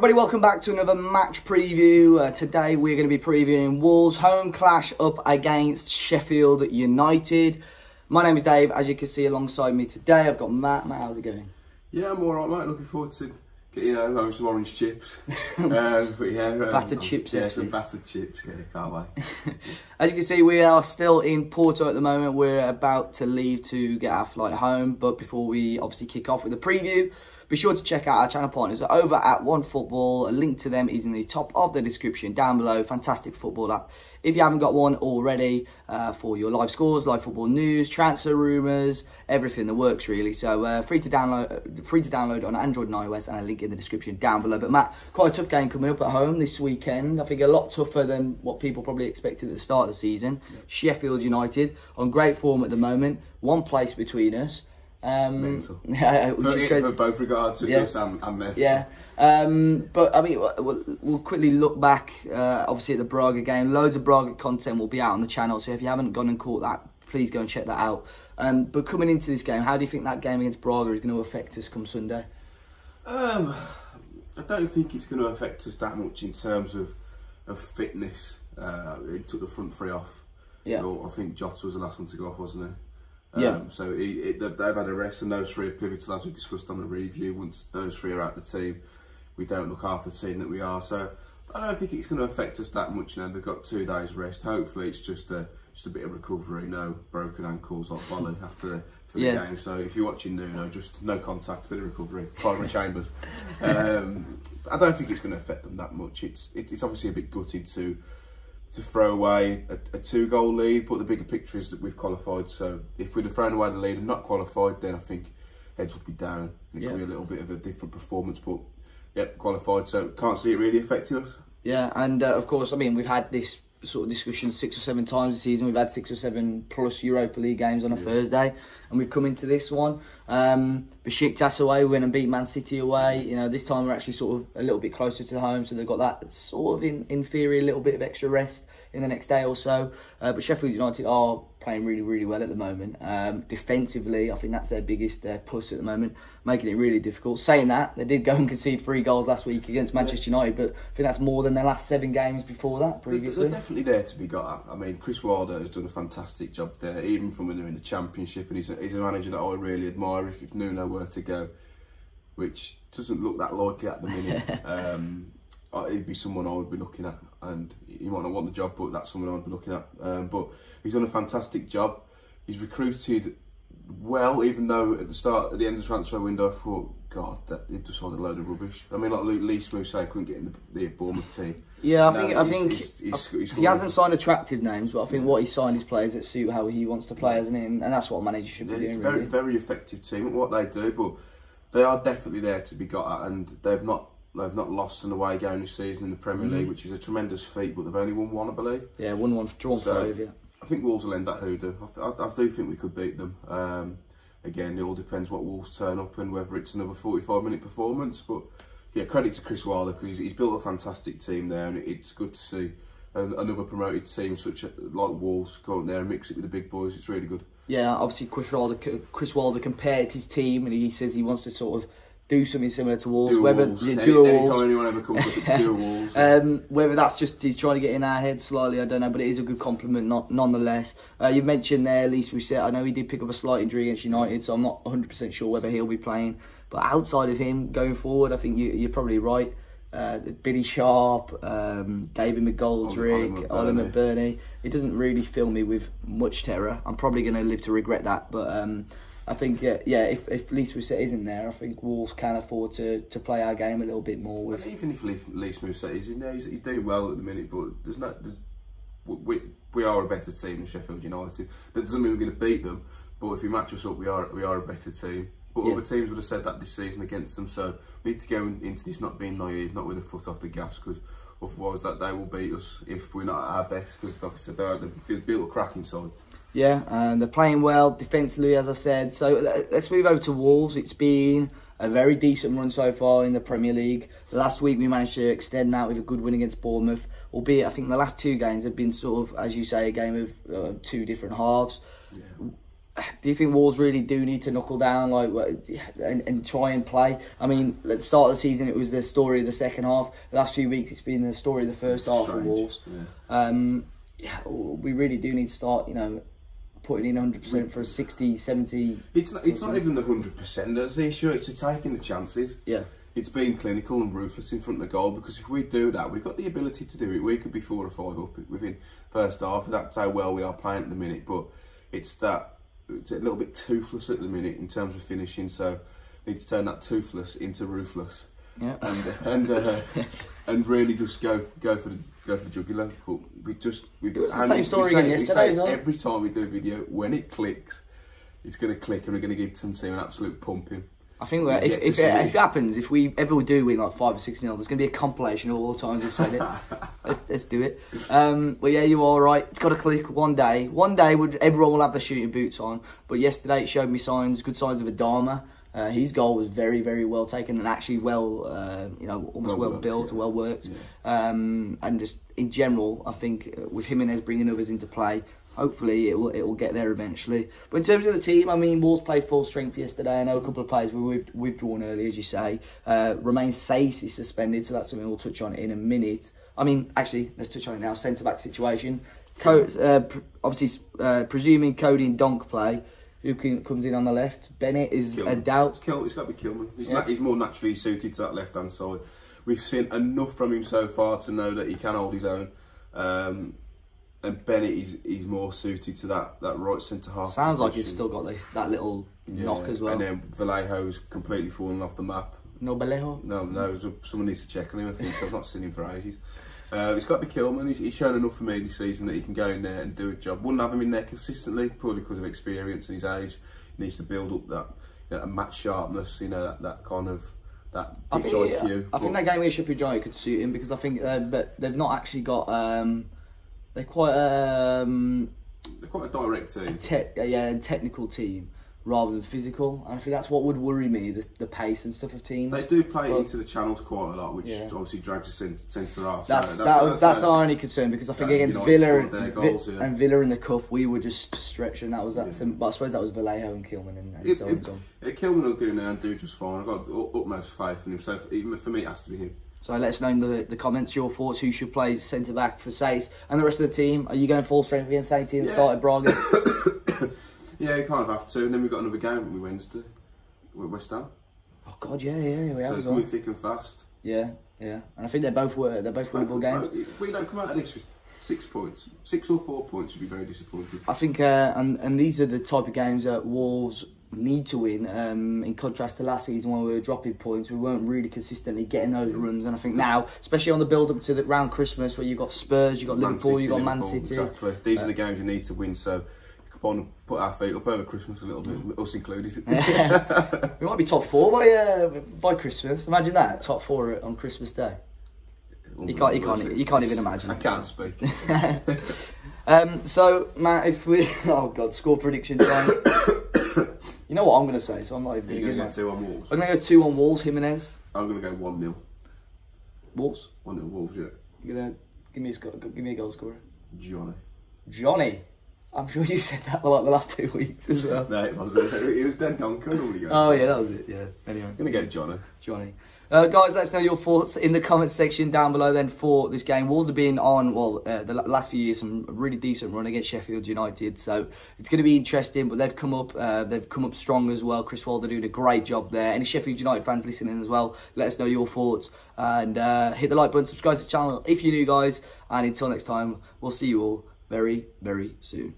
everybody, welcome back to another match preview. Today we're going to be previewing Wolves' home clash up against Sheffield United. My name is Dave. As you can see alongside me today, I've got Matt. Matt, how's it going? Yeah, I'm alright, mate. Looking forward to getting home some orange chips. But yeah, battered chips. Yeah, some battered chips. Yeah, can't wait. As you can see, we are still in Porto at the moment. We're about to leave to get our flight home. But before we obviously kick off with the preview, be sure to check out our channel partners over at OneFootball. A link to them is in the top of the description down below. Fantastic football app. If you haven't got one already, for your live scores, live football news, transfer rumours, everything that works really. So free to download on Android and iOS, and a link in the description down below. But Matt, quite a tough game coming up at home this weekend. I think a lot tougher than what people probably expected at the start of the season. Yep. Sheffield United on great form at the moment. One place between us. Mental. Yeah, for both regards, just us and me. Yeah, but I mean, we'll quickly look back, obviously at the Braga game. Loads of Braga content will be out on the channel, so if you haven't gone and caught that, please go and check that out. But coming into this game, how do you think that game against Braga is going to affect us come Sunday? I don't think it's going to affect us that much in terms of fitness. He took the front three off. Yeah. I think Jota was the last one to go off, wasn't he? Yeah. So they've had a rest, and those three are pivotal, as we discussed on the review. Once those three are out of the team, we don't look half the team that we are. So I don't think it's going to affect us that much. They've got 2 days rest. Hopefully, it's just a bit of recovery. No broken ankles like Volley after the game. So if you're watching Nuno, just no contact, bit of recovery, primary chambers. I don't think it's going to affect them that much. It's obviously a bit gutted to throw away a 2-goal lead, but the bigger picture is that we've qualified. So if we'd have thrown away the lead and not qualified, then I think heads would be down. It could be a little bit of a different performance, but yep, qualified. So can't see it really affecting us. Yeah, and of course, I mean, we've had this sort of discussion 6 or 7 times this season. We've had 6 or 7 plus Europa League games on a Thursday, and we've come into this one. Besiktas away, we went and beat Man City away. You know, this time we're actually sort of a little bit closer to home, so they've got that sort of in theory a little bit of extra rest in the next day or so. But Sheffield United are playing really, really well at the moment. Defensively, I think that's their biggest plus at the moment, making it really difficult. Saying that, they did go and concede 3 goals last week against Manchester United, but I think that's more than their last 7 games before that, previously. They're definitely there to be got at. I mean, Chris Wilder has done a fantastic job there, even from when they're in the Championship, and he's a manager that I really admire if Nuno were to go, which doesn't look that likely at the minute. He'd be someone I would be looking at, and he might not want the job, but that's someone I'd be looking at. But he's done a fantastic job. He's recruited well, even though at the end of the transfer window, I thought, God, it just sounded a load of rubbish. I mean, like Molineux couldn't get in the Bournemouth team. Yeah, I think he hasn't signed attractive names, but I think what he's signed is players that suit how he wants to play, hasn't he? And that's what a manager should be doing. Very, very effective team at what they do, but they are definitely there to be got at, and they've not lost an away game this season in the Premier League, which is a tremendous feat, but they've only won 1, I believe. Yeah, won 1, drawn 5, yeah. I think Wolves will end that hoodoo. I do think we could beat them. Again, it all depends what Wolves turn up and whether it's another 45-minute performance. But yeah, credit to Chris Wilder, because he's built a fantastic team there, and it's good to see another promoted team like Wolves go out there and mix it with the big boys. It's really good. Yeah, obviously Chris Wilder compared his team, and he says he wants to sort of do something similar to Wolves. Anytime anyone ever comes up, it's do Wolves. Whether that's just he's trying to get in our heads slightly, I don't know, but it is a good compliment nonetheless. You mentioned there, Lise Mousset. I know he did pick up a slight injury against United, so I'm not 100% sure whether he'll be playing. But outside of him, going forward, I think you're probably right. Billy Sharp, David McGoldrick, Ollie McBurney. It doesn't really fill me with much terror. I'm probably going to live to regret that, but I think, if Lise Mousset isn't there, I think Wolves can afford to play our game a little bit more. With even if Lise Mousset is in there, he's doing well at the minute, but we are a better team than Sheffield United. That doesn't mean we're going to beat them, but if you match us up, we are a better team. But other teams would have said that this season against them, so we need to go into this not being naive, not with a foot off the gas, because otherwise that they will beat us if we're not at our best, because like I said, they've built a cracking side. Yeah, and they're playing well defensively, as I said. So let's move over to Wolves. It's been a very decent run so far in the Premier League. Last week we managed to extend that with a good win against Bournemouth, albeit I think the last 2 games have been sort of, as you say, a game of 2 different halves. Yeah. do you think Wolves really do need to knuckle down and try and play? I mean, at the start of the season, it was the story of the second half. The last few weeks, it's been the story of the first half for Wolves. Yeah. We really do need to start, putting in 100% for a 60, 70... It's not even the 100% that's the issue, it's taking the chances. Yeah. It's being clinical and ruthless in front of the goal, because if we do that, we've got the ability to do it. We could be 4 or 5 up within first half. That's how well we are playing at the minute, but it's a little bit toothless at the minute in terms of finishing, so we need to turn that toothless into ruthless. Yeah. And really just go for the jugular. But it was the same story again yesterday as well. Every time we do a video, when it clicks, it's going to click and we're going to give some team an absolute pumping. I think if it happens, if we ever do win like 5 or 6-0, there's going to be a compilation of all the times we've said it. let's do it. But yeah, you are right. It's got to click one day. One day, everyone will have their shooting boots on. But yesterday, it showed me good signs of Adama. His goal was very, very well taken and actually almost well built, well worked. Yeah. And just in general, I think with Jimenez bringing others into play, hopefully it will get there eventually. But in terms of the team, I mean, Wolves played full strength yesterday. I know a couple of players were withdrawn early, as you say. Romain Saiss is suspended, so that's something we'll touch on in a minute. I mean, actually, let's touch on it now. Centre-back situation. Obviously, presuming Cody and Donk play, who comes in on the left? Bennett is a doubt. It's got to be Kilman. He's more naturally suited to that left-hand side. We've seen enough from him so far to know that he can hold his own. And Bennett is more suited to that right centre-half Sounds position. like he's still got that little knock as well. And then Vallejo's completely fallen off the map. No Vallejo? No, someone needs to check on him, I think. I've not seen him for ages. It's got to be Kilman. He's shown enough for me this season that he can go in there and do a job. Wouldn't have him in there consistently, probably because of experience and his age. He needs to build up that match sharpness, that kind of that pitch IQ. I think that game with Sheffield United could suit him, because I think they've not actually got... they're quite a direct team. A technical team rather than physical. And I think that's what would worry me, the pace and stuff of teams. They do play into the channels quite a lot, which obviously drags the centre half. That's our only concern, because I think against Villa and Villa in the Cup, we were just stretched, and that was that. But I suppose that was Vallejo and Kilman and so on. Kilman will do now and do just fine. I've got utmost faith in him. So even for me, it has to be him. So let us know in the comments your thoughts. Who should play centre-back for Saiss and the rest of the team? Are you going full strength against the same team that started Braga? Yeah, you kind of have to. And then we've got another game on Wednesday with West Ham. Oh God, yeah, we have. So it's coming thick and fast. Yeah. And I think they're both winnable games. We don't come out of this with 6 points. 6 or 4 points would be very disappointing. I think, and these are the type of games that Wolves need to win. In contrast to last season when we were dropping points, we weren't really consistently getting those runs. And I think now, especially on the build up to around Christmas, where you've got Spurs, you've got Liverpool, you've got Man City. Exactly. These are the games you need to win. So come on, put our feet up over Christmas a little bit, us included. We might be top 4 by Christmas. Imagine that, top 4 on Christmas Day. You can't even imagine. I can't speak. So Matt, if we score prediction time. You know what I'm going to say, so I'm not even going to go 2 on Wolves. I'm going to go 2 on Wolves, Jimenez. I'm going to go 1-0. Wolves? 1-0 Wolves, yeah. You're going to give me a goal scorer? Johnny. I'm sure you said that like the last 2 weeks as well. No, it wasn't. It was Den Duncan. Oh yeah, that was it, yeah. Anyway. I'm going to go Johnny. Guys, let us know your thoughts in the comments section down below then for this game. Wolves have been on, the last few years, some really decent run against Sheffield United. So it's going to be interesting, but they've come up strong as well. Chris Wilder doing a great job there. Any Sheffield United fans listening as well, let us know your thoughts. And hit the like button, subscribe to the channel if you're new, guys. And until next time, we'll see you all very, very soon.